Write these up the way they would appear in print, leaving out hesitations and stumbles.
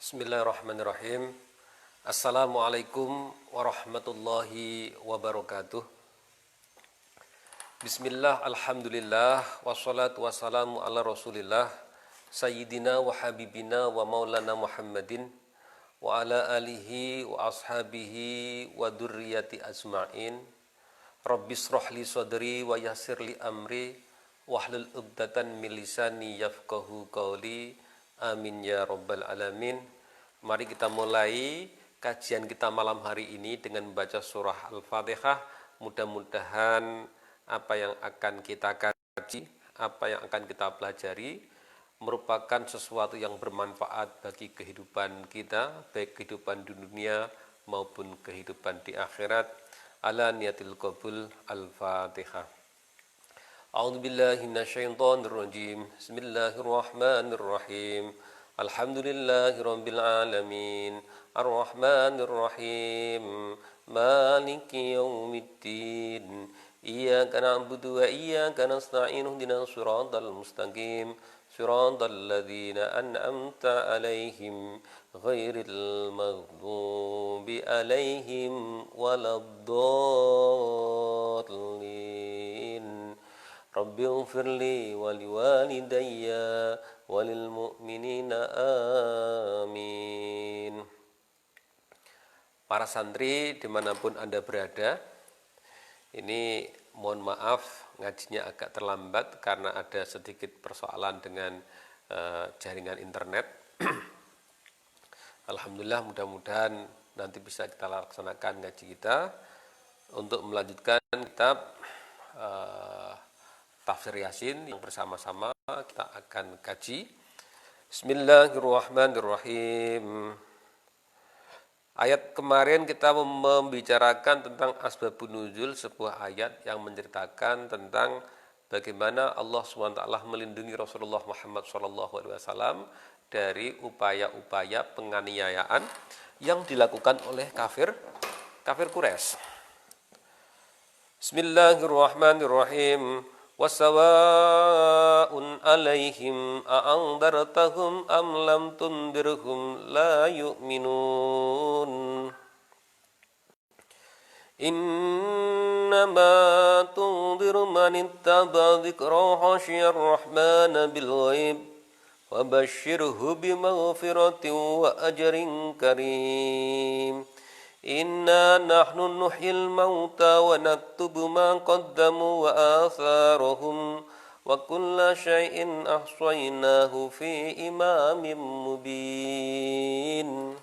Bismillahirrahmanirrahim. Assalamualaikum warahmatullahi wabarakatuh. Bismillah, alhamdulillah, wassalatu wassalamu ala rasulillah Sayyidina wa habibina wa maulana Muhammadin wa ala alihi wa ashabihi wa durriyati ajma'in. Rabbis rohli sadri wa yassir li amri wahlul uqdatan min lisani yafqahu qawli. Amin ya rabbal alamin. Mari kita mulai kajian kita malam hari ini dengan membaca surah Al-Fatihah. Mudah-mudahan apa yang akan kita kaji, apa yang akan kita pelajari merupakan sesuatu yang bermanfaat bagi kehidupan kita, baik kehidupan di dunia maupun kehidupan di akhirat. Ala niyatil qabul. Al-Fatihah. A'udzu billahi minasyaitonir rajim. Bismillahirrahmanirrahim. Alhamdulillahirabbil alamin. Arrahmanir rahim. Maliki yaumiddin. Iyyaka na'budu wa iyyaka nasta'in. Ihdinas siratal mustaqim. Siratal ladzina an'amta 'alaihim ghairil maghdubi 'alaihim waladdallin. Rabbighfirli wa liwalidayya wa lil mu'minina amin. Para santri dimanapun Anda berada, ini mohon maaf ngajinya agak terlambat karena ada sedikit persoalan dengan jaringan internet. Alhamdulillah, mudah-mudahan nanti bisa kita laksanakan ngaji kita untuk melanjutkan kitab Tafsir Yasin yang bersama-sama kita akan kaji. Bismillahirrahmanirrahim. Ayat kemarin kita membicarakan tentang asbabun nuzul, sebuah ayat yang menceritakan tentang bagaimana Allah SWT melindungi Rasulullah Muhammad SAW dari upaya-upaya penganiayaan yang dilakukan oleh kafir Quraisy. Bismillahirrahmanirrahim. Wasawa'un alaihim a'andartahum am lam tundirhum la yu'minun. Innama tundiru man ittaba dzikra khasyar rahmana bil ghaib wa basyirhu bimaghfiratin wa ajrin karim. Inna nahnu nuhyil mauta wa naktubu ma qaddamu wa atharahum wa kulla syai'in ahsaynahu fi imamin mubin.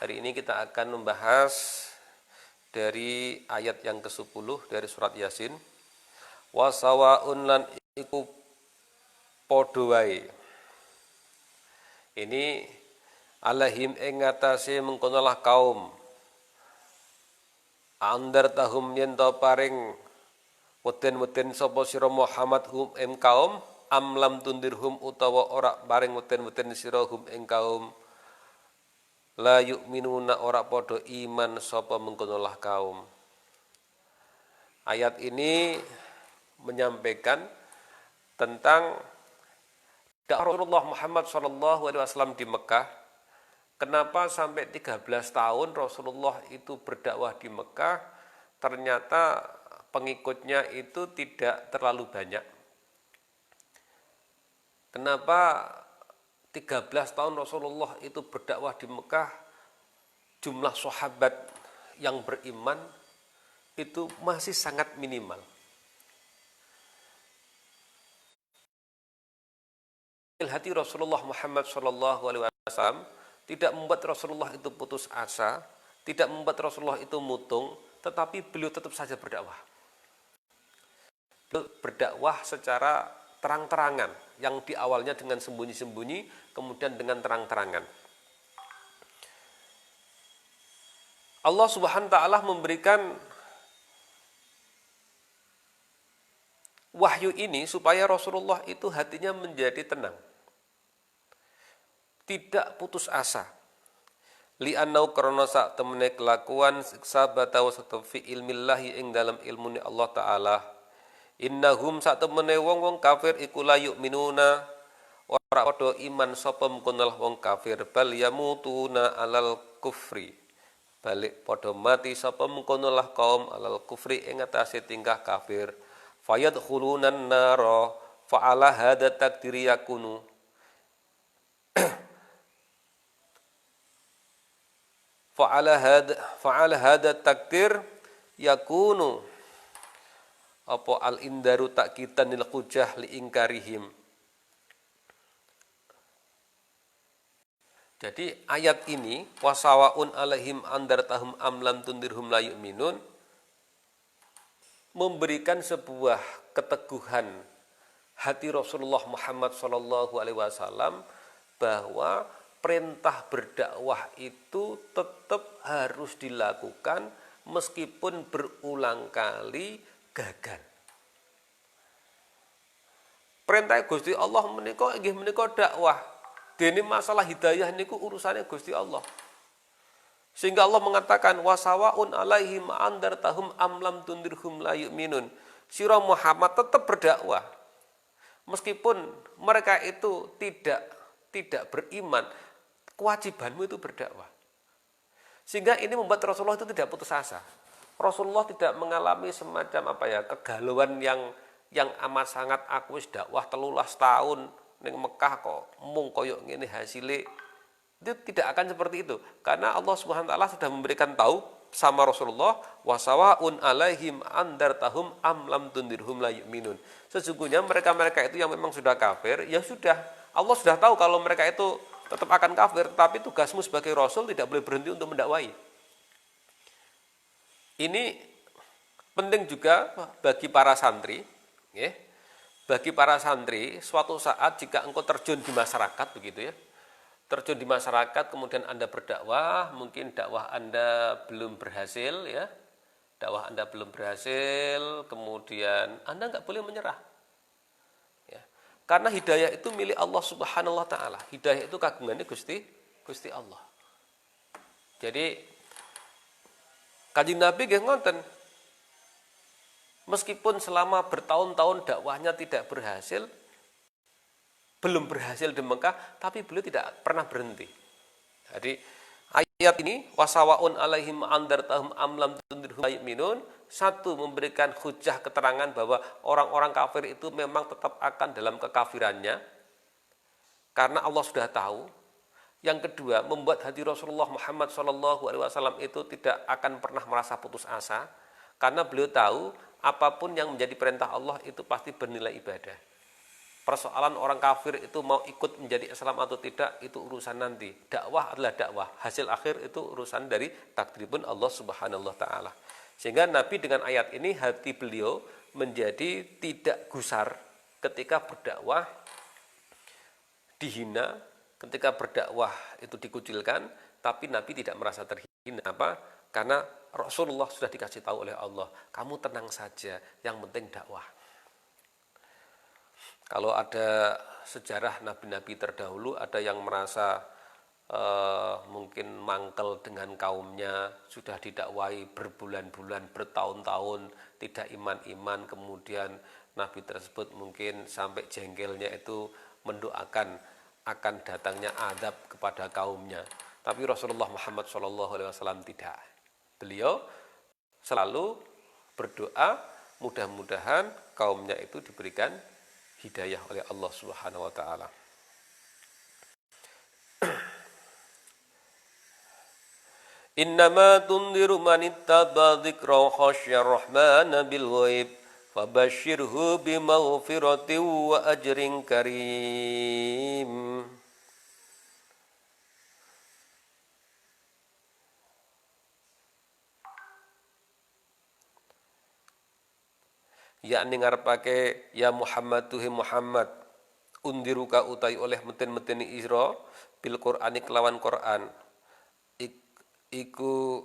Hari ini kita akan membahas dari ayat yang ke-10 dari surat Yasin. Wa sawa'un lan iku padha wae. Ini alahim ing ngatasi mengkonolah kaum andar tahum yen to paring weden-weden sapa sira Muhammad hum ing kaum amlam tundirhum utawa ora paring weden-weden sira hum ing kaum la yu'minuna ora padha iman sapa mengkonolah kaum. Ayat ini menyampaikan tentang dakwah Rasulullah Muhammad SAW di Mekah. Kenapa sampai 13 tahun Rasulullah itu berdakwah di Mekah, ternyata pengikutnya itu tidak terlalu banyak. Kenapa 13 tahun Rasulullah itu berdakwah di Mekah, jumlah sahabat yang beriman itu masih sangat minimal. Hati Rasulullah Muhammad SAW tidak membuat Rasulullah itu putus asa, tidak membuat Rasulullah itu mutung, tetapi beliau tetap saja berdakwah. Beliau berdakwah secara terang-terangan, yang di awalnya dengan sembunyi-sembunyi, kemudian dengan terang-terangan. Allah Subhanahu wa ta'ala memberikan wahyu ini supaya Rasulullah itu hatinya menjadi tenang, tidak putus asa. Li'annau karena sak temene kelakuan sabata wa satu fi ilmillahi ing dalam ilmu Allah Ta'ala. Innahum sak temene wong-wong kafir iku la yu'minuna ora padha iman sapa mengkono wong kafir bal yamutuna alal kufri. Balik padha mati sapa mengkono kaum alal kufri ing atase tingkah kafir. Fayadkhulunan nara fa'ala hadza takdiri yakunu. Fa'ala hadza takdir yakunu apa al indaru takitan lil hujjah li ingkarihim. Jadi ayat ini wasawaun alaihim andartahum amlam tundirhum la yu'minun memberikan sebuah keteguhan hati Rasulullah Muhammad sallallahu alaihi wasallam bahwa perintah berdakwah itu tetap harus dilakukan meskipun berulang kali gagal. Perintah Gusti Allah menika inggih menika dakwah. Dene masalah hidayah niku urusannya Gusti Allah. Sehingga Allah mengatakan wasawaun alaihim andartahum amlam tundirhum la yu'minun. Sira Muhammad tetap berdakwah. Meskipun mereka itu tidak beriman, kewajibanmu itu berdakwah. Sehingga ini membuat Rasulullah itu tidak putus asa. Rasulullah tidak mengalami semacam kegalauan yang amat sangat, aku wis dakwah 13 tahun ning Mekah kok mung koyo ngene hasile. Itu tidak akan seperti itu karena Allah Subhanahu wa taala sudah memberikan tahu sama Rasulullah wasawaun alaihim andartahum am lam tundirhum la yu'minun. Sesungguhnya mereka-mereka itu yang memang sudah kafir, ya sudah. Allah sudah tahu kalau mereka itu tetap akan kafir, tapi tugasmu sebagai rasul tidak boleh berhenti untuk mendakwai. Ini penting juga bagi para santri, ya. Bagi para santri, suatu saat jika engkau terjun di masyarakat begitu ya, terjun di masyarakat kemudian Anda berdakwah, mungkin dakwah Anda belum berhasil ya, dakwah Anda belum berhasil, kemudian Anda nggak boleh menyerah. Ya. Karena hidayah itu milik Allah Subhanahu wa taala. Hidayah itu kagungannya Gusti Allah. Jadi Kanjeng Nabi nggih ngoten. Meskipun selama bertahun-tahun dakwahnya tidak berhasil, belum berhasil di Mekah, tapi beliau tidak pernah berhenti. Jadi ayat ini wasawaun alaihim andartahum amlam tundirhum la yu'minun, satu memberikan hujah keterangan bahwa orang-orang kafir itu memang tetap akan dalam kekafirannya karena Allah sudah tahu. Yang kedua, membuat hati Rasulullah Muhammad SAW itu tidak akan pernah merasa putus asa karena beliau tahu apapun yang menjadi perintah Allah itu pasti bernilai ibadah. Persoalan orang kafir itu mau ikut menjadi Islam atau tidak itu urusan nanti. Dakwah adalah dakwah. Hasil akhir itu urusan dari takdiripun Allah Subhanahu wa taala. Sehingga Nabi dengan ayat ini hati beliau menjadi tidak gusar ketika berdakwah dihina, ketika berdakwah itu dikucilkan, tapi Nabi tidak merasa terhina. Apa? Karena Rasulullah sudah dikasih tahu oleh Allah, kamu tenang saja, yang penting dakwah. Kalau ada sejarah nabi-nabi terdahulu, ada yang merasa mungkin mangkel dengan kaumnya, sudah didakwai berbulan-bulan, bertahun-tahun, tidak iman-iman, kemudian nabi tersebut mungkin sampai jengkelnya itu mendoakan akan datangnya azab kepada kaumnya. Tapi Rasulullah Muhammad SAW tidak. Beliau selalu berdoa mudah-mudahan kaumnya itu diberikan hidayah oleh Allah Subhanahu wa taala. Innama tundiru man ittaba dzikra khasyar rahmana bil ghaib fabashshirhu bimaghfiratin wa ajrin karim. Yakni ngarepake ya Muhammad tuhi Muhammad undiruka utai oleh meten-meteni isra bil Qur'ani kelawan Qur'an iku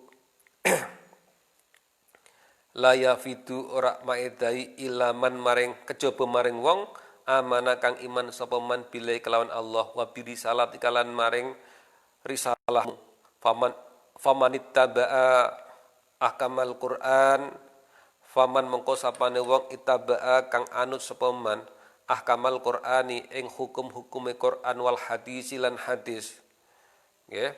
la yafidu ora maedai ilaman maring kejaba maring wong amana kang iman sapa man bilai kelawan Allah wa bi risalat ikalan maring risalah famanittaba'a ahkamal Qur'an faman mengko sapane wong ittaba'a kang anut sapa man ahkamal Qur'ani ing hukum-hukume Qur'an wal hadis lan hadis. Nggih.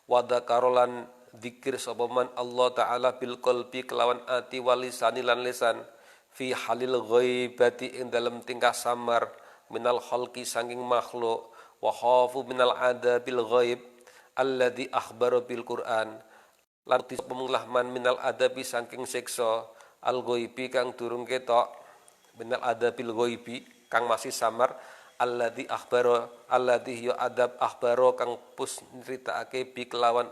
Wa dzakarolan dzikir sapa man Allah taala bil qalbi kelawan ati walisani lan lisan fi halil ghaibati ing dalam tingkah samar minal khalqi sanging makhluk wa khafu minal adabil ghaib alladzi akhbara bil Qur'an lan pemulahman minal adabi saking siksa al ghaibi kang durung ketok minal adabil ghaibi kang masih samar alladzi akhbara alladzi ya adab akhbara kang pus nyritakake bi kelawan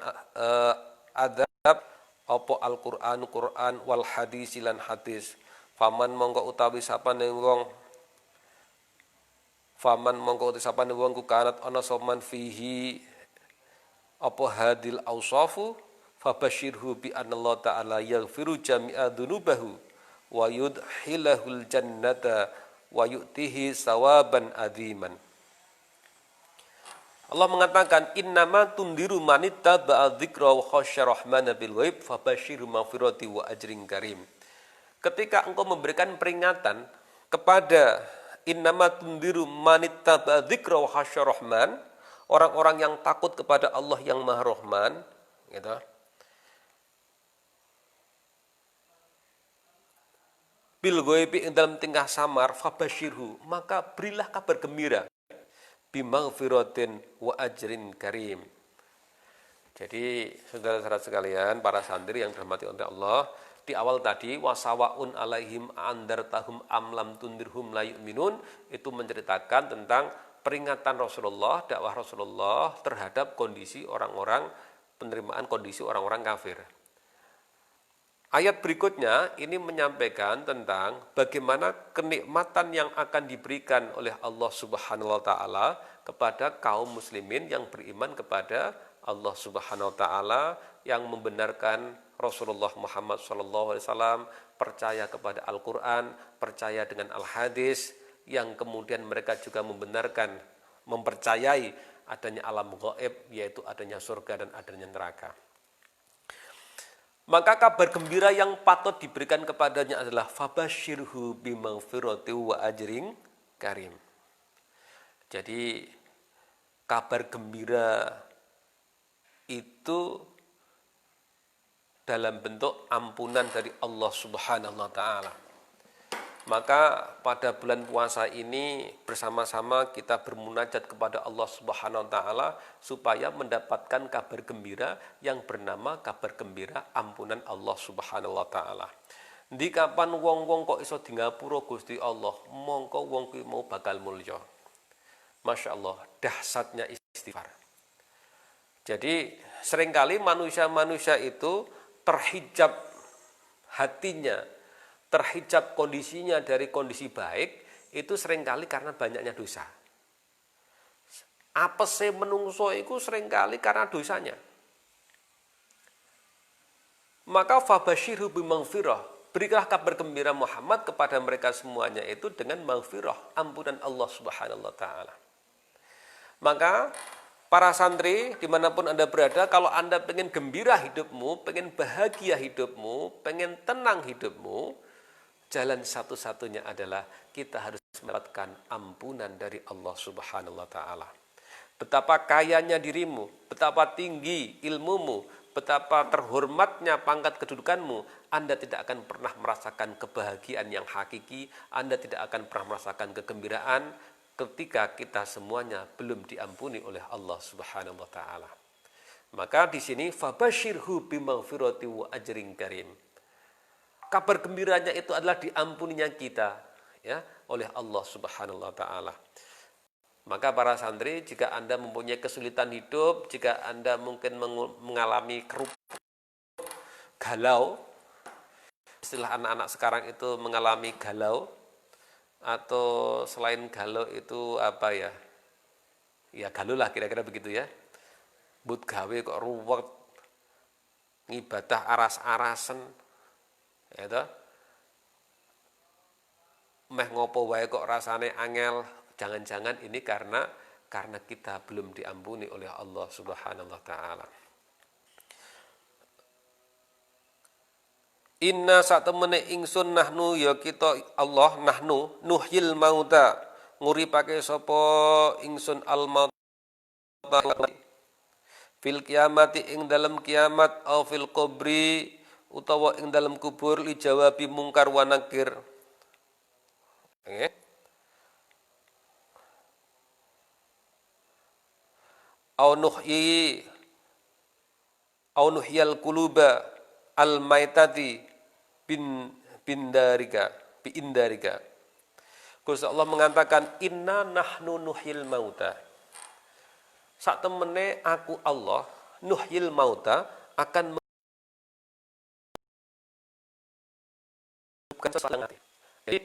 adab apa Al-Qur'an Qur'an wal hadis lan hadis faman mongko utawi sapane wong ku kanat ana soman fihi apa hadil ausafu fabashirhu bi anallahu ta'ala yaghfiru jami'a dzunubahu wa yudkhilahul jannata wa yu'tihi sawaban adziman. Allah mengatakan innama tundiru manittaba'a dzikra wa khasyya rahmana bil ghaib fabashirhu maghfirati wa ajrin karim. Ketika engkau memberikan peringatan kepada innama tundiru manittaba'a dzikra wa khasyya rahman, orang-orang yang takut kepada Allah yang Maha Rahman, gitu. Bil ghaibi dalam tingkah samar fabashirhu, maka berilah kabar gembira bimaghfiratin wa ajrin karim. Jadi saudara-saudara sekalian, para santri yang dirahmati oleh Allah, di awal tadi wasawaun alaihim andartahum amlam tundirhum la yu'minun, itu menceritakan tentang peringatan Rasulullah, dakwah Rasulullah terhadap kondisi orang-orang, penerimaan kondisi orang-orang kafir. Ayat berikutnya ini menyampaikan tentang bagaimana kenikmatan yang akan diberikan oleh Allah Subhanahu wa taala kepada kaum muslimin yang beriman kepada Allah Subhanahu wa taala, yang membenarkan Rasulullah Muhammad SAW, percaya kepada Al-Qur'an, percaya dengan Al-Hadis, yang kemudian mereka juga membenarkan, mempercayai adanya alam gaib, yaitu adanya surga dan adanya neraka. Maka kabar gembira yang patut diberikan kepadanya adalah fabashirhu bimaghfirati wa ajrin karim. Jadi kabar gembira itu dalam bentuk ampunan dari Allah Subhanahu wa taala. Maka pada bulan puasa ini bersama-sama kita bermunajat kepada Allah Subhanahu wa taala supaya mendapatkan kabar gembira yang bernama kabar gembira ampunan Allah Subhanahu wa taala. Di kapan wong-wong kok iso di ngapura Gusti Allah, mongko wong kuwi mau bakal mulya. Masya Allah, dahsyatnya istighfar. Jadi seringkali manusia-manusia itu terhijab hatinya, terhijab kondisinya dari kondisi baik, itu seringkali karena banyaknya dosa. Apese menungso itu seringkali karena dosanya. Maka fabashirhu bimaghfirah, berilah kabar gembira Muhammad kepada mereka semuanya itu dengan maghfirah, ampunan Allah Subhanahu wa taala. Maka para santri dimanapun Anda berada, kalau Anda pengen gembira hidupmu, pengen bahagia hidupmu, pengen tenang hidupmu, jalan satu-satunya adalah kita harus mendapatkan ampunan dari Allah Subhanahu wa taala. Betapa kayanya dirimu, betapa tinggi ilmumu, betapa terhormatnya pangkat kedudukanmu, Anda tidak akan pernah merasakan kebahagiaan yang hakiki, Anda tidak akan pernah merasakan kegembiraan ketika kita semuanya belum diampuni oleh Allah Subhanahu wa taala. Maka di sini fabashirhu bimaghfirati wa ajrin karim. Kabar gembiranya itu adalah diampuninya kita, ya, oleh Allah Subhanahu wa taala. Maka para santri, jika Anda mempunyai kesulitan hidup, jika Anda mungkin mengalami galau, istilah anak-anak sekarang itu mengalami galau, atau selain galau itu apa ya? Ya galau lah kira-kira begitu ya. But gawe kok ruwet, ngibadah aras-arasen, ya toh, meh ngopo wae kok rasane angel, jangan-jangan ini karena kita belum diampuni oleh Allah Subhanahu wa taala. Inna sak temene ingsun nahnu ya kita Allah nahnu nuhyil mauta nguripake sapa ingsun al mauta fil kiamati ing dalam kiamat au fil kubri utawa ing dalam kubur li jawabi mungkar wa nakir. Au nuhyi au nuhyal quluba al maitati bindarika biindarika. Gusti Allah mengatakan inna nahnu nuhyil mauta. Sak temene aku Allah nuhyil mauta akan menghidupkan seseorang. Jadi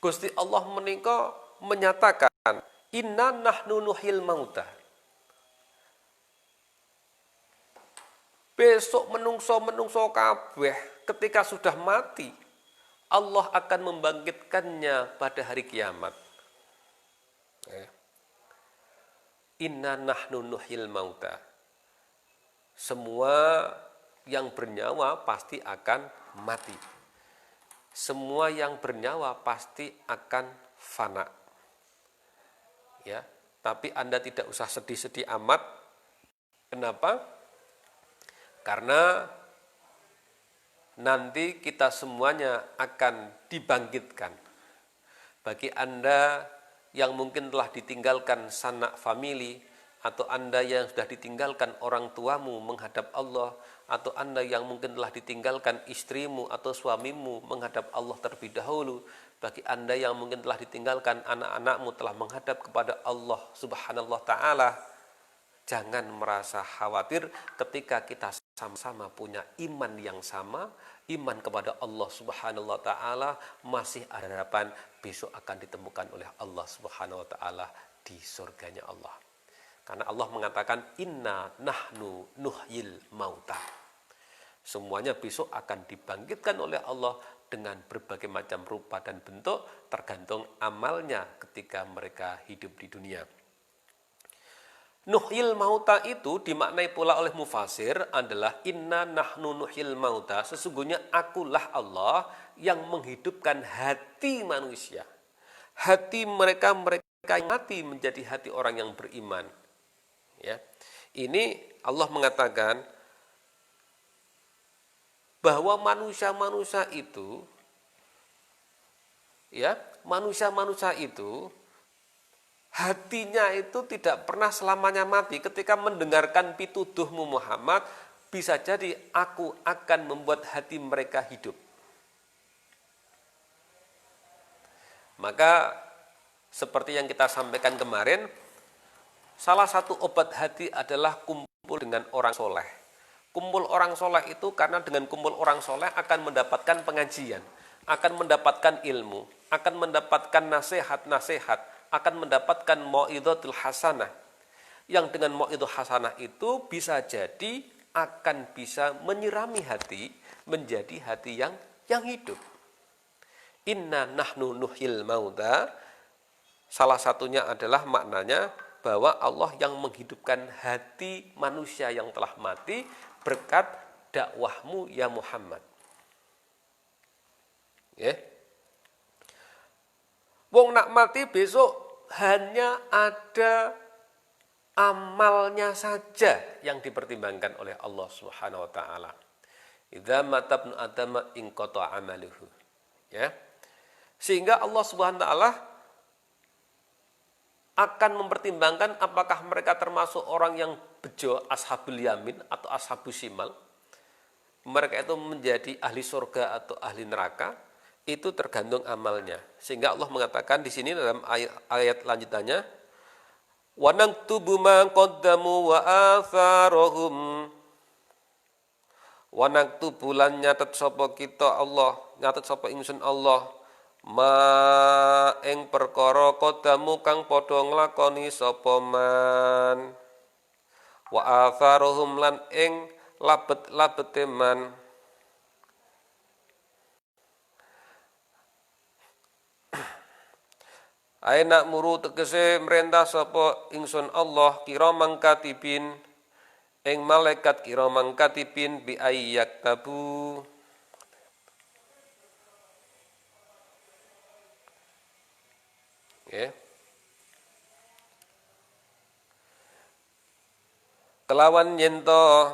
Gusti Allah menika menyatakan inna nahnu nuhyil mauta. Besok menungso kabeh ketika sudah mati Allah akan membangkitkannya pada hari kiamat. Inna nahnu nuhyil mauta. Semua yang bernyawa pasti akan mati. Semua yang bernyawa pasti akan fana. Ya, tapi Anda tidak usah sedih-sedih amat. Kenapa? Karena nanti kita semuanya akan dibangkitkan. Bagi Anda yang mungkin telah ditinggalkan sanak famili, atau Anda yang sudah ditinggalkan orang tuamu menghadap Allah, atau Anda yang mungkin telah ditinggalkan istrimu atau suamimu menghadap Allah terlebih dahulu, bagi Anda yang mungkin telah ditinggalkan anak-anakmu telah menghadap kepada Allah Subhanahu wa taala, jangan merasa khawatir ketika kita sama-sama punya iman yang sama, iman kepada Allah Subhanahu wa taala, masih ada harapan besok akan ditemukan oleh Allah Subhanahu wa taala di surganya Allah. Karena Allah mengatakan inna nahnu nuhyil mauta. Semuanya besok akan dibangkitkan oleh Allah dengan berbagai macam rupa dan bentuk tergantung amalnya ketika mereka hidup di dunia. Nuhyil mauta itu dimaknai pula oleh mufasir adalah inna nahnu nuhyil mauta, sesungguhnya akulah Allah yang menghidupkan hati manusia. Hati mereka yang mati menjadi hati orang yang beriman. Ya. Ini Allah mengatakan bahwa manusia-manusia itu hatinya itu tidak pernah selamanya mati. Ketika mendengarkan pituduhmu Muhammad, bisa jadi aku akan membuat hati mereka hidup. Maka seperti yang kita sampaikan kemarin, salah satu obat hati adalah kumpul dengan orang soleh. Kumpul orang soleh itu karena dengan kumpul orang soleh akan mendapatkan pengajian, akan mendapatkan ilmu, akan mendapatkan nasihat-nasihat, akan mendapatkan mau'izatul hasanah. Yang dengan mau'izatul hasanah itu bisa jadi akan bisa menyirami hati menjadi hati yang hidup. Inna nahnu nuhyil mauta, salah satunya adalah maknanya bahwa Allah yang menghidupkan hati manusia yang telah mati berkat dakwahmu ya Muhammad. Ya. Wong nak mati besok hanya ada amalnya saja yang dipertimbangkan oleh Allah Subhanahu wa taala. Idza matabnu adama in qata amaluhu. Ya. Sehingga Allah Subhanahu wa taala akan mempertimbangkan apakah mereka termasuk orang yang bejo, ashabul yamin atau ashabus shimal. Mereka itu menjadi ahli surga atau ahli neraka, itu tergantung amalnya. Sehingga Allah mengatakan di sini dalam ayat lanjutannya, wa naktubu ma qaddamu wa atharuhum. Wa naktubu lan nyatet sapa kita Allah, nyatet sapa ingsun Allah, ma ing perkara qadamu kang padha nglakoni sapa man, wa atharuhum lan ing labet-labete man. Aina muru tegese merintah sapa ingsun Allah kiraman katibin ing malaikat kiramang katibin bi ayyak tabu ya. Kelawan yento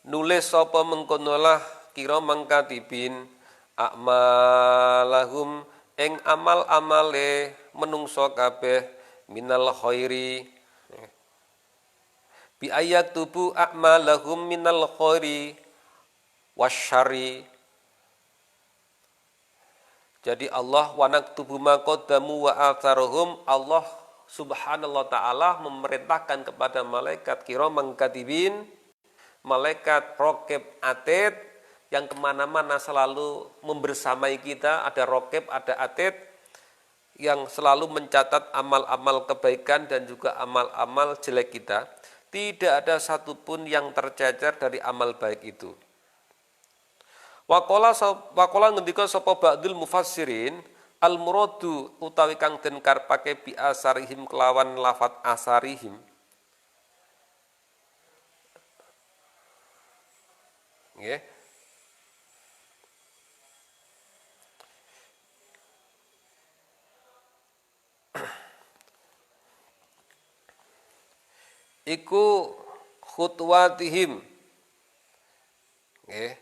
nulis sapa mengkonolah kiramang katibin a'malahum ing amal-amale menungso kabeh minal khairi bi ayat tubu a'malahum minal khairi wasyari. Jadi Allah wanak tubuh maqaddamu wa atharuhum, Allah subhanallah ta'ala memerintahkan kepada malaikat kiramang katibin, malaikat rokib atid yang kemana-mana selalu membersamai kita, ada rokib, ada atid yang selalu mencatat amal-amal kebaikan dan juga amal-amal jelek kita. Tidak ada satupun yang tercecer dari amal baik itu. Waqala ngendika sapa ba'dul mufassirin al muradu utawi kang den karepake bi asarihim kelawan lafat asarihim. Nggih. Iku khutwatihim. Nggih.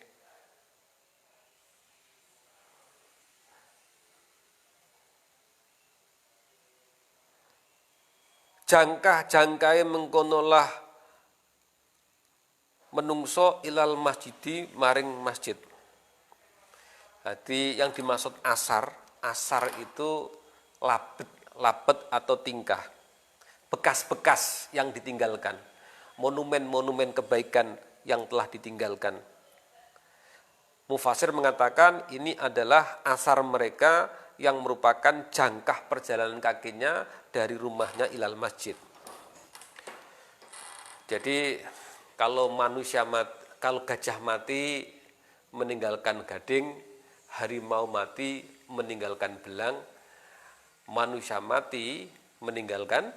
Jangkah-jangkahe mengkonolah menungso ilal masjidi maring masjid. Jadi yang dimaksud asar itu labet atau tingkah. Bekas-bekas yang ditinggalkan. Monumen-monumen kebaikan yang telah ditinggalkan. Mufasir mengatakan ini adalah asar mereka yang merupakan jangkah perjalanan kakinya dari rumahnya ilal masjid. Jadi kalau gajah mati meninggalkan gading, harimau mati meninggalkan belang, manusia mati meninggalkan.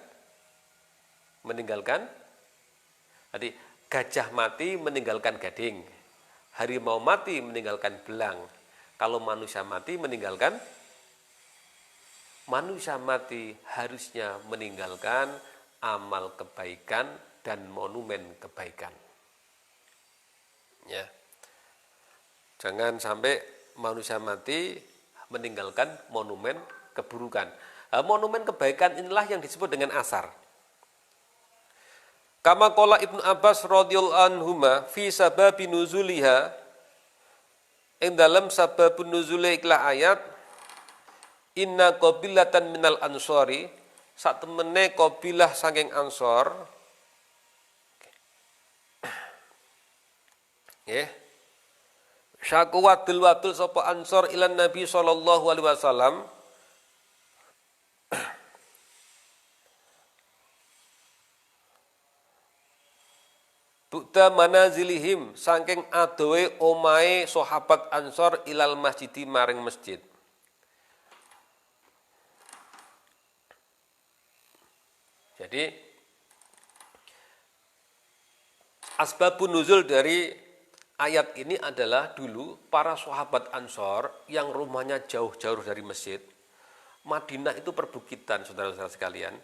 Jadi gajah mati meninggalkan gading, harimau mati meninggalkan belang. Kalau manusia mati harusnya meninggalkan amal kebaikan dan monumen kebaikan. Ya. Jangan sampai manusia mati meninggalkan monumen keburukan. Monumen kebaikan inilah yang disebut dengan asar. Kama qala Ibnu Abbas radhiyallahu anhuma fi sababi nuzuliha, ing dalam sababun nuzule iklah ayat inna qabilatan minal ansori, sak temene qabilah saking ansor. Nggih. Syaku wadul sapa ansor ilan Nabi sallallahu alaihi wasallam. Bukta manazilihim saking adowe omahe sahabat ansor ilal masjidi maring masjid. Jadi asbabun nuzul dari ayat ini adalah dulu para sahabat ansor yang rumahnya jauh-jauh dari masjid. Madinah itu perbukitan, saudara-saudara sekalian.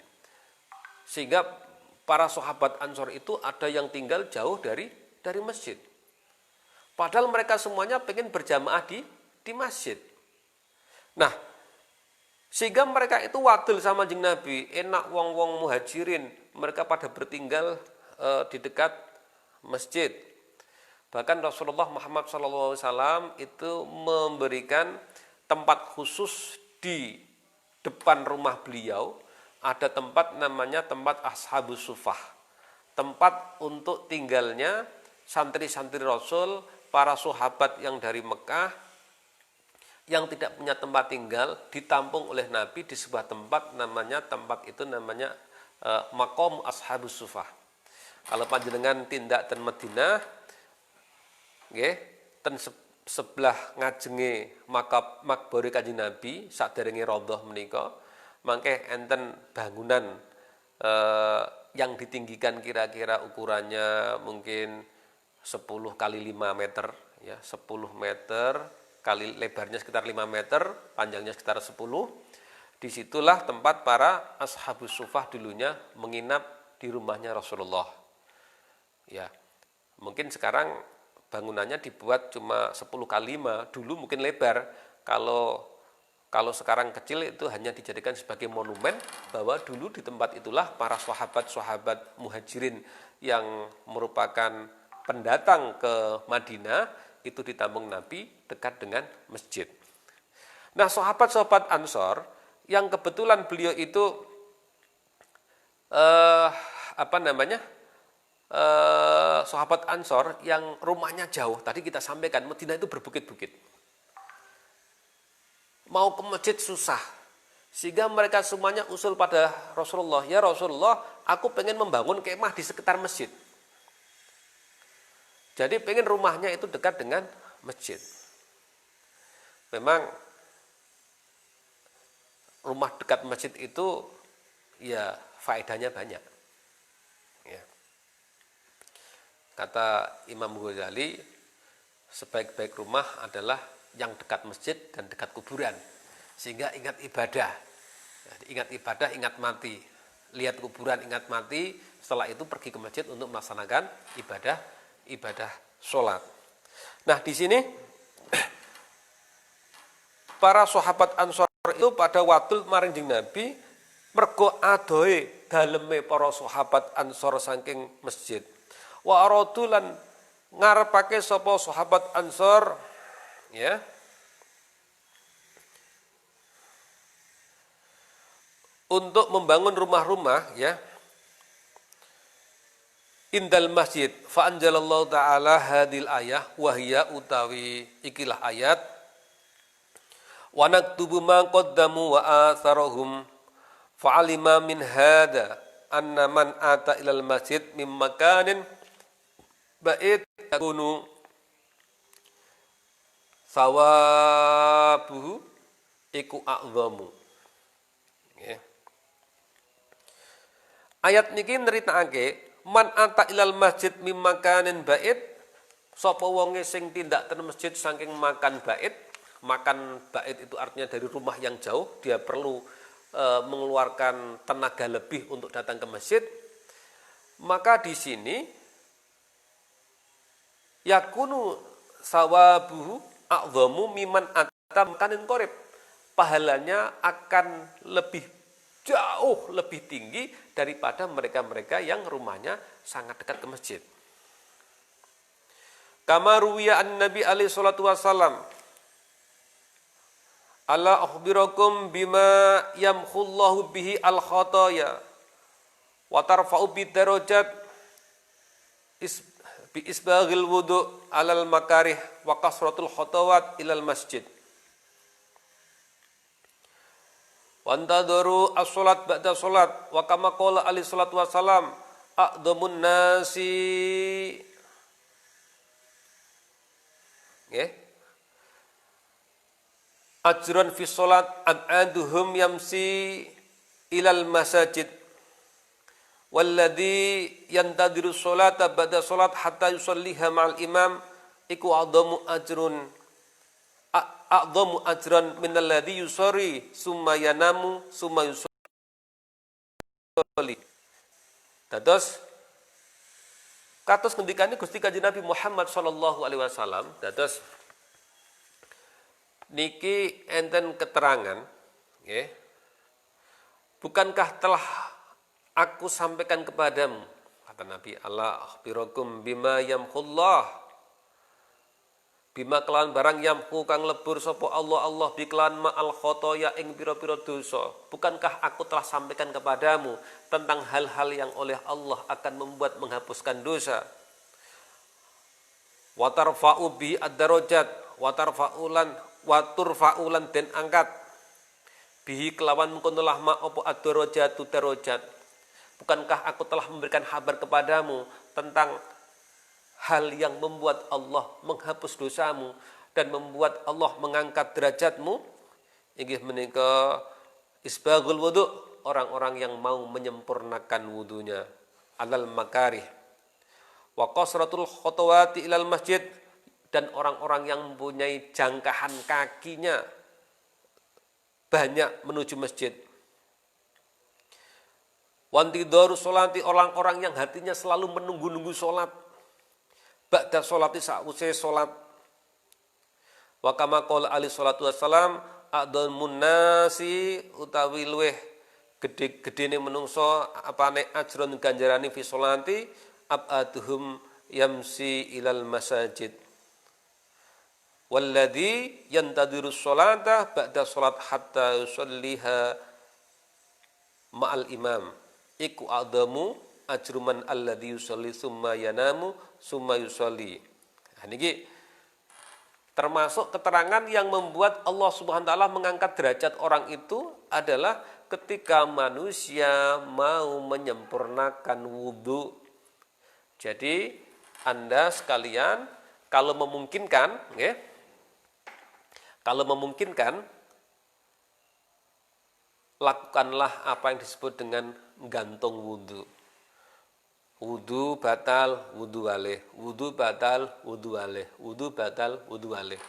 Sehingga para sahabat ansor itu ada yang tinggal jauh dari masjid. Padahal mereka semuanya pengen berjamaah di masjid. Nah, sehingga mereka itu wadul sama jeung Nabi, enak wong-wong muhajirin, mereka pada bertinggal di dekat masjid. Bahkan Rasulullah Muhammad SAW itu memberikan tempat khusus di depan rumah beliau, ada tempat namanya tempat Ashabus Sufah. Tempat untuk tinggalnya santri-santri Rasul, para sahabat yang dari Mekah, yang tidak punya tempat tinggal, ditampung oleh Nabi di sebuah tempat itu namanya Maqam Ashabus Sufah. Kalau panjenengan tindak ten Madinah, nggih, ten sebelah ngajenge makbore Kanjeng Nabi saderenge Raudhah menika, mangke enten bangunan yang ditinggikan kira-kira ukurannya mungkin 10 kali 5 meter, ya 10 meter kali lebarnya sekitar 5 meter, panjangnya sekitar 10. Disitulah tempat para ashabus sufah dulunya menginap di rumahnya Rasulullah. Ya, mungkin sekarang bangunannya dibuat cuma 10 kali 5, dulu mungkin lebar. Kalau sekarang kecil itu hanya dijadikan sebagai monumen bahwa dulu di tempat itulah para sahabat-sahabat muhajirin yang merupakan pendatang ke Madinah itu ditampung Nabi dekat dengan masjid. Nah, sahabat-sahabat Ansor yang kebetulan beliau itu sahabat Ansor yang rumahnya jauh. Tadi kita sampaikan Madinah itu berbukit-bukit. Mau ke masjid susah. Sehingga mereka semuanya usul pada Rasulullah, ya Rasulullah, aku pengen membangun kemah di sekitar masjid. Jadi pengen rumahnya itu dekat dengan masjid. Memang rumah dekat masjid itu ya faedahnya banyak. Ya. Kata Imam Ghazali, sebaik-baik rumah adalah yang dekat masjid dan dekat kuburan, sehingga ingat ibadah. Ingat ibadah, ingat mati. Lihat kuburan, ingat mati. Setelah itu pergi ke masjid untuk melaksanakan ibadah sholat. Nah, di sini para sahabat Ansor itu pada waktu maring Nabi mergo adohe daleme para sahabat Ansor saking masjid. Wa aradu lan ngarepake sapa sahabat Ansor, ya, untuk membangun rumah-rumah, ya, indal masjid. Fa anjalallahu ta'ala hadil ayah wahya utawi ikilah ayat wa naktubu ma qaddamu wa atharahum fa'alima min hada anna man ata ilal masjid mim makanin ba'id yakunu sawabuhu iku a'zamu. Ya. Ayat niki neritakake man ata ilal masjid mim makanin ba'id, sapa wonge sing tindak ten masjid saking makan ba'id. Makan ba'id itu artinya dari rumah yang jauh, dia perlu mengeluarkan tenaga lebih untuk datang ke masjid. Maka di sini yakunu sawabuhu a'zamu miman ata makanin qorib. Pahalanya akan jauh lebih tinggi daripada mereka-mereka yang rumahnya sangat dekat ke masjid. Kama ruwiya an Nabi alaihi salatu wasallam, ala akhbirakum bima yamkhullahu bihi al khataya wa tarfa'u bid darajat bi isbaghil wudu alal makarih wa kasratul khatawat ilal masjid. Wa antadharu as-salat ba'da salat wa kama qala alaihi salatu wasalam aqdamun nasi, nggih, ajran fi salat ab'aduhum yamsi ilal masajid walladhi yantadiru sholata ba'da sholat hatta yusalliha ma'al imam iku a'dhamu ajran minalladhi yusari summa yanamu summa yusalli. Dados kados ngendikane Gusti Kanjeng Nabi Muhammad sallallahu alaihi wasallam, dados niki enten keterangan, nggih. Bukankah telah aku sampaikan kepadamu, kata Nabi, ala akhbirakum bima yamkhullah, bima kelawan barang yamhu kang lebur sapa Allah biklan ma'al khotoya ing pira-pira dosa. Bukankah aku telah sampaikan kepadamu tentang hal-hal yang oleh Allah akan membuat menghapuskan dosa. Wa tarfa'u bi ad-darajat, wa turfa'ulan den angkat bihi kelawan mengkonolah ma apa ad-darajatu darajat. Bukankah aku telah memberikan kabar kepadamu tentang hal yang membuat Allah menghapus dosamu dan membuat Allah mengangkat derajatmu? Inggih menika isbaghul wudu, orang-orang yang mau menyempurnakan wudunya, alal makarih. Wa qasratul khutwati ilal masjid, dan orang-orang yang mempunyai jangkauan kakinya banyak menuju masjid. Wantidaru sholati, orang-orang yang hatinya selalu menunggu-nunggu sholat. Ba'da sholati, sausai sholat. Wa kama qala alaihi salatu wassalam, a'dhal munnasi utawi luweh gede-gedene menungso apane ajron ganjarane fi sholati abaduhum yamsi ilal masajid. Walladzi yantadiru sholata ba'da sholat hatta yusalliha ma'al imam. Iku adamu ajruman alladzi yusalli summa yanamu summa yusalli. Nah, niki termasuk keterangan yang membuat Allah Subhanahu wa taala mengangkat derajat orang itu adalah ketika manusia mau menyempurnakan wudu. Jadi Anda sekalian kalau memungkinkan, ya, kalau memungkinkan lakukanlah apa yang disebut dengan gantung wudu. Wudu batal, wudu waleh. Wudu batal, wudu waleh. Wudu batal, wudu waleh.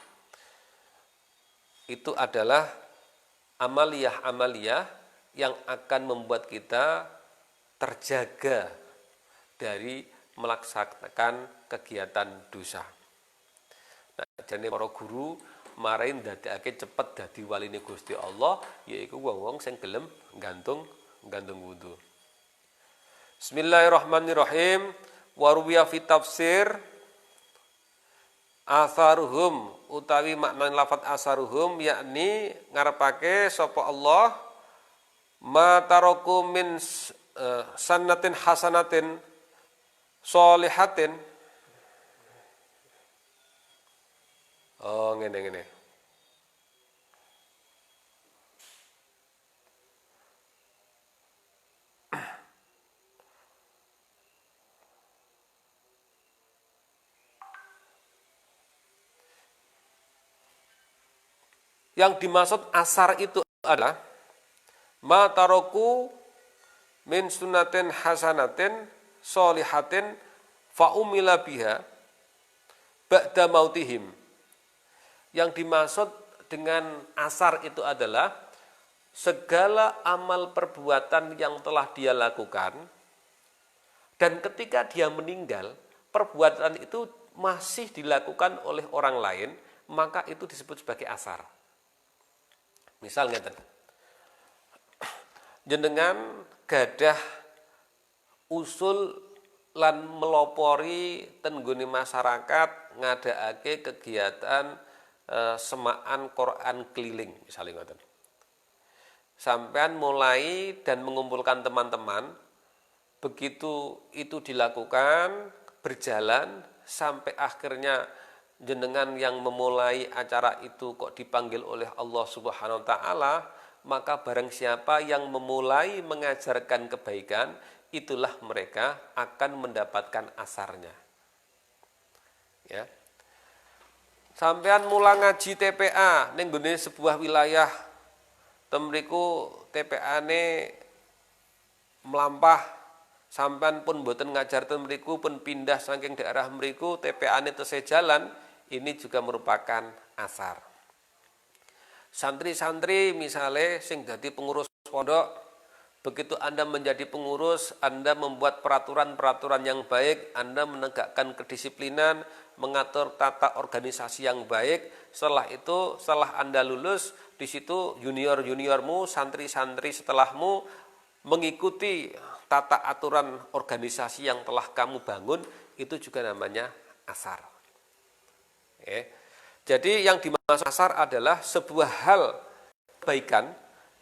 Itu adalah amaliyah-amaliyah yang akan membuat kita terjaga dari melaksanakan kegiatan dosa. Nah, jadi para guru marahin dadekake cepet dadi waline Gusti Allah, yaiku wong-wong sing gelem gantung wudu. Bismillahirrahmanirrahim. Waruwiya fi tafsir atharuhum utawi makna lafaz asaruhum yakni ngarepake sapa Allah ma taraku min sannatin hasanatin sholihatin. Oh, ngene. Yang dimaksud asar itu adalah ma taroku min sunnatin hasanatin sholihatin fa umila biha ba'da mautihim. Yang dimaksud dengan asar itu adalah segala amal perbuatan yang telah dia lakukan dan ketika dia meninggal perbuatan itu masih dilakukan oleh orang lain, maka itu disebut sebagai asar. Misal ngeten, jenengan gadah usul lan melopori ten nggone masyarakat ngadakake kegiatan semaan Quran keliling misalnya ngoten. Sampean mulai dan mengumpulkan teman-teman, begitu itu dilakukan berjalan sampai akhirnya jenengan yang memulai acara itu kok dipanggil oleh Allah Subhanahu wa taala, maka barang siapa yang memulai mengajarkan kebaikan, itulah mereka akan mendapatkan asarnya. Ya. Sampean mula ngaji TPA ning nggone sebuah wilayah temriku TPA-ne melampah, sampean pun mboten ngajar ten mriku pun pindah saking daerah mriku TPA-ne tesih jalan, ini juga merupakan asar. Santri-santri misalnya sing dadi pengurus pondok, begitu Anda menjadi pengurus, Anda membuat peraturan-peraturan yang baik, Anda menegakkan kedisiplinan, mengatur tata organisasi yang baik. Setelah itu, setelah Anda lulus, di situ junior-juniormu, santri-santri setelahmu mengikuti tata aturan organisasi yang telah kamu bangun, itu juga namanya asar. Jadi yang dimaksud asar adalah sebuah hal kebaikan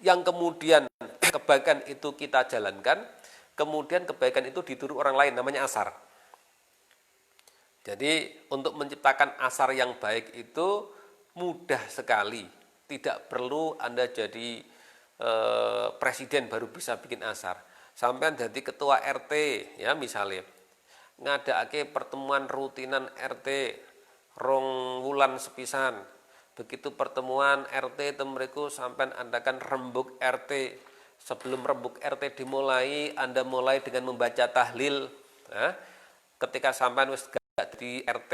yang kemudian kebaikan itu kita jalankan, kemudian kebaikan itu ditiru orang lain, namanya asar. Jadi untuk menciptakan asar yang baik itu mudah sekali, tidak perlu Anda jadi presiden baru bisa bikin asar. Sampai jadi ketua RT ya misalnya, ngadakake pertemuan rutinan RT rong wulan sepisan. Begitu pertemuan RT temriku sampean andakan rembuk RT. Sebelum rembuk RT dimulai, Anda mulai dengan membaca tahlil. Nah, ketika sampai wis gak di RT,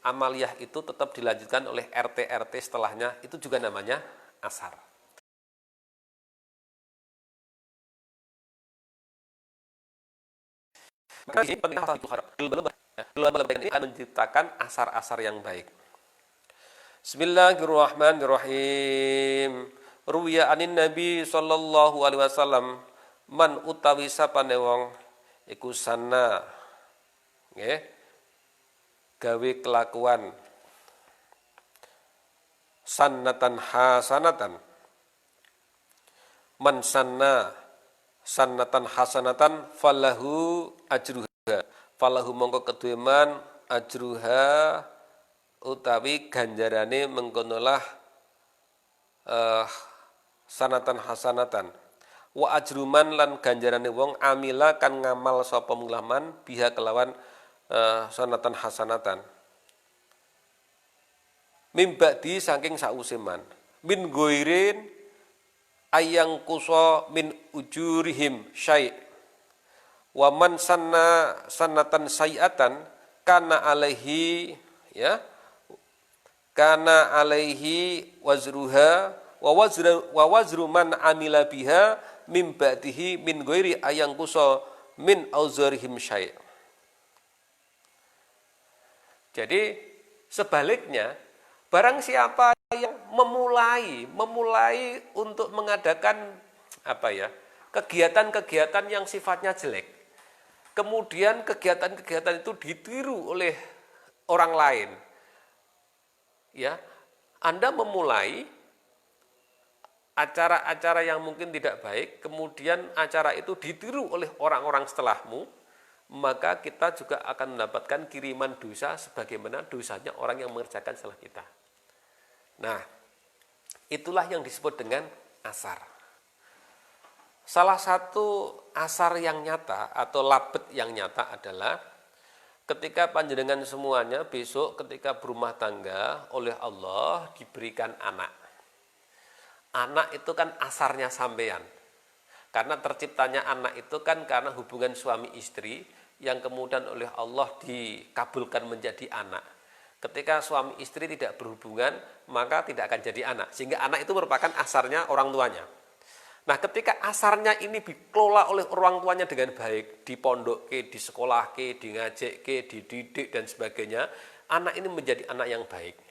amaliyah itu tetap dilanjutkan oleh RT setelahnya, itu juga namanya asar. Maka ini penting ini akan menciptakan asar-asar yang baik. Bismillahirrahmanirrahim. Ruwiya anin Nabi sallallahu alaihi wasallam man utawi sapane wong iku sanna nggih gawe kelakuan sannatan hasanatan man sanna sannatan hasanatan falahu ajruha falahu mongko kedue man ajruha utawi ganjarane mengkonolah sanatan hasanatan wa ajruman lan ganjarane wong amila kan ngamal sapa mulaman biha kelawan sanatan hasanatan mimbadi saking sauseman min goirin ayang kuso min ujurihim syai' wa man sanna sanatan sayiatan kana alaihi ya kana alaihi wazruha wa wazru man amila biha min ba'dihi min ghairi ayang kuso min auzarihim syai'. Jadi sebaliknya, barang siapa yang memulai untuk mengadakan kegiatan-kegiatan yang sifatnya jelek, kemudian kegiatan-kegiatan itu ditiru oleh orang lain, ya, Anda memulai acara-acara yang mungkin tidak baik, kemudian acara itu ditiru oleh orang-orang setelahmu, maka kita juga akan mendapatkan kiriman dosa sebagaimana dosanya orang yang mengerjakan setelah kita. Nah, itulah yang disebut dengan asar. Salah satu asar yang nyata atau labet yang nyata adalah ketika panjenengan semuanya besok ketika berumah tangga oleh Allah diberikan anak. Anak itu kan asarnya sampean. Karena terciptanya anak itu kan karena hubungan suami istri yang kemudian oleh Allah dikabulkan menjadi anak. Ketika suami istri tidak berhubungan, maka tidak akan jadi anak. Sehingga anak itu merupakan asarnya orang tuanya. Nah, ketika asarnya ini dikelola oleh orang tuanya dengan baik, dipondokke, di sekolah ke, di ngajek ke, dididik dan sebagainya, anak ini menjadi anak yang baik.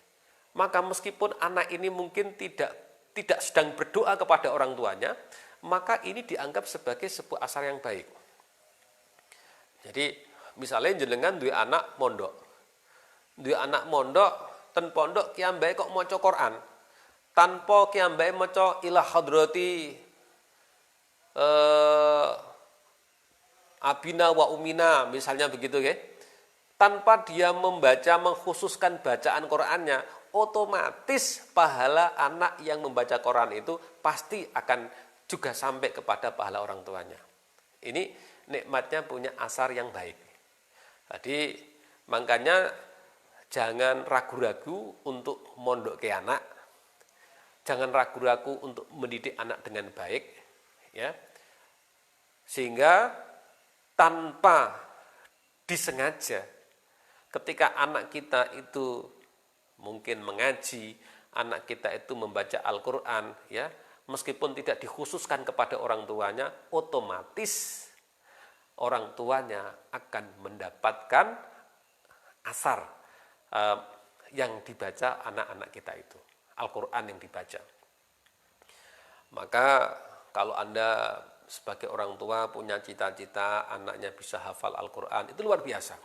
Maka meskipun anak ini mungkin tidak sedang berdoa kepada orang tuanya, maka ini dianggap sebagai sebuah asar yang baik. Jadi, misalnya jenengan duwe anak mondok. Duwe anak mondok, ten pondok kiambae kok maca Quran. Tanpa kiambae maca ila hadrati abina wa umina, misalnya begitu ya. Tanpa dia membaca, mengkhususkan bacaan Qur'annya, otomatis pahala anak yang membaca Quran itu pasti akan juga sampai kepada pahala orang tuanya. Ini nikmatnya punya asar yang baik. Jadi makanya jangan ragu-ragu untuk mondok ke anak, jangan ragu-ragu untuk mendidik anak dengan baik, ya, sehingga tanpa disengaja ketika anak kita itu mungkin mengaji, anak kita itu membaca Al-Quran, ya, meskipun tidak dikhususkan kepada orang tuanya, otomatis orang tuanya akan mendapatkan asar yang dibaca anak-anak kita itu, Al-Quran yang dibaca. Maka kalau Anda sebagai orang tua punya cita-cita anaknya bisa hafal Al-Quran, itu luar biasa,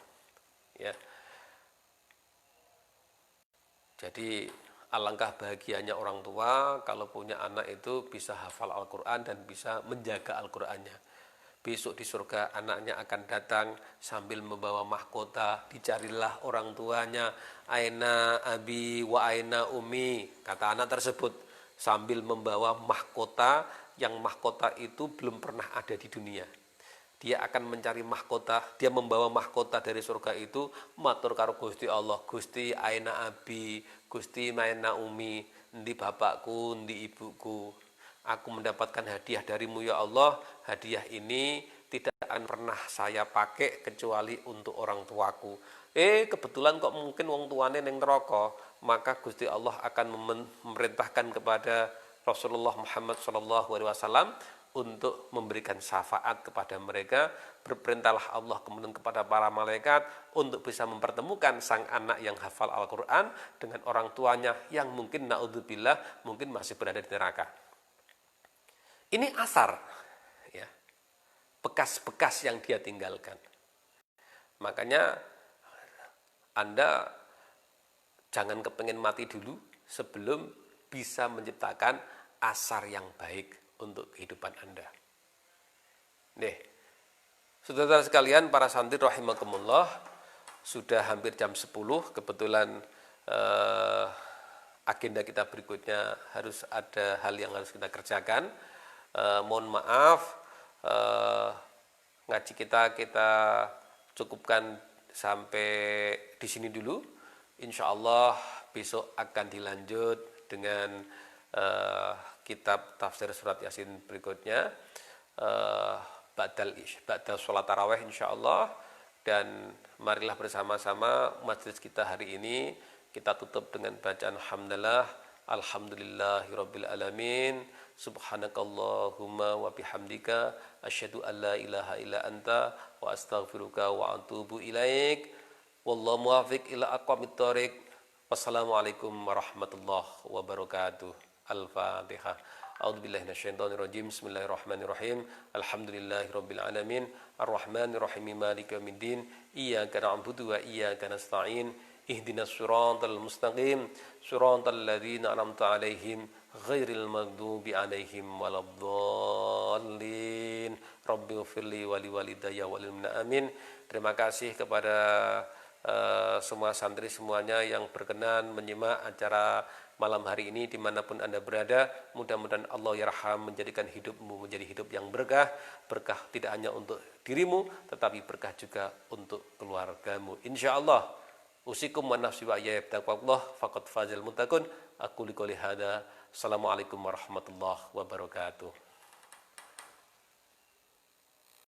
ya. Jadi alangkah bahagianya orang tua kalau punya anak itu bisa hafal Al-Quran dan bisa menjaga Al-Qurannya. Besok di surga anaknya akan datang sambil membawa mahkota, dicarilah orang tuanya, aina abi wa aina umi, kata anak tersebut sambil membawa mahkota yang mahkota itu belum pernah ada di dunia. Dia akan mencari mahkota, dia membawa mahkota dari surga itu, matur karo Gusti Allah, Gusti aina abi, Gusti aina umi, ndi bapakku, ndi ibuku. aku mendapatkan hadiah darimu ya Allah, hadiah ini tidak akan pernah saya pakai kecuali untuk orang tuaku. Kebetulan kok mungkin wong tuane ning neraka, maka Gusti Allah akan memerintahkan kepada Rasulullah Muhammad SAW untuk memberikan syafaat kepada mereka. Berperintahlah Allah kemudian kepada para malaikat untuk bisa mempertemukan sang anak yang hafal Al-Quran dengan orang tuanya yang mungkin naudzubillah mungkin masih berada di neraka. Ini asar, ya, bekas-bekas yang dia tinggalkan. Makanya Anda jangan kepengen mati dulu sebelum bisa menciptakan asar yang baik untuk kehidupan Anda. Nih, saudara sekalian, para santri rahimakumullah, sudah hampir jam 10, kebetulan agenda kita berikutnya harus ada hal yang harus kita kerjakan. Mohon maaf, ngaji kita cukupkan sampai di sini dulu. Insya Allah besok akan dilanjut dengan kitab tafsir surat Yasin berikutnya. Ba'dal sholat tarawih insya Allah. Dan marilah bersama-sama majelis kita hari ini kita tutup dengan bacaan alhamdulillahirabbil alamin, subhanakallahumma wa bihamdika asyhadu an la ilaha illa anta wa astaghfiruka wa atubu ilaik, wallahu muwaffiq ila aqwamit thoriq. Wassalamualaikum warahmatullahi wabarakatuh. Al-Fatihah. A'udzubillahi minasyaitonirrajim. Bismillahirrahmanirrahim. Alhamdulillahirabbil alamin, arrahmanirrahim, maliki yaumiddin. Iyyaka na'budu wa iyyaka nasta'in. Ihdinas siratal mustaqim, siratal ladzina an'amta 'alaihim ghairil maghdubi 'alaihim waladdallin. Rabbighfirli wa liwalidayya wa lil mu'minin. Amin. Terima kasih kepada semua santri semuanya yang berkenan menyimak acara malam hari ini dimanapun Anda berada. Mudah-mudahan Allah yarham menjadikan hidupmu menjadi hidup yang berkah. Berkah tidak hanya untuk dirimu, tetapi berkah juga untuk keluargamu, insyaallah. Usikum wa nafsi wa iyaya bittaqwallah faqad fazal muttaqun. Aku liqouli hada. Assalamualaikum warahmatullahi wabarakatuh.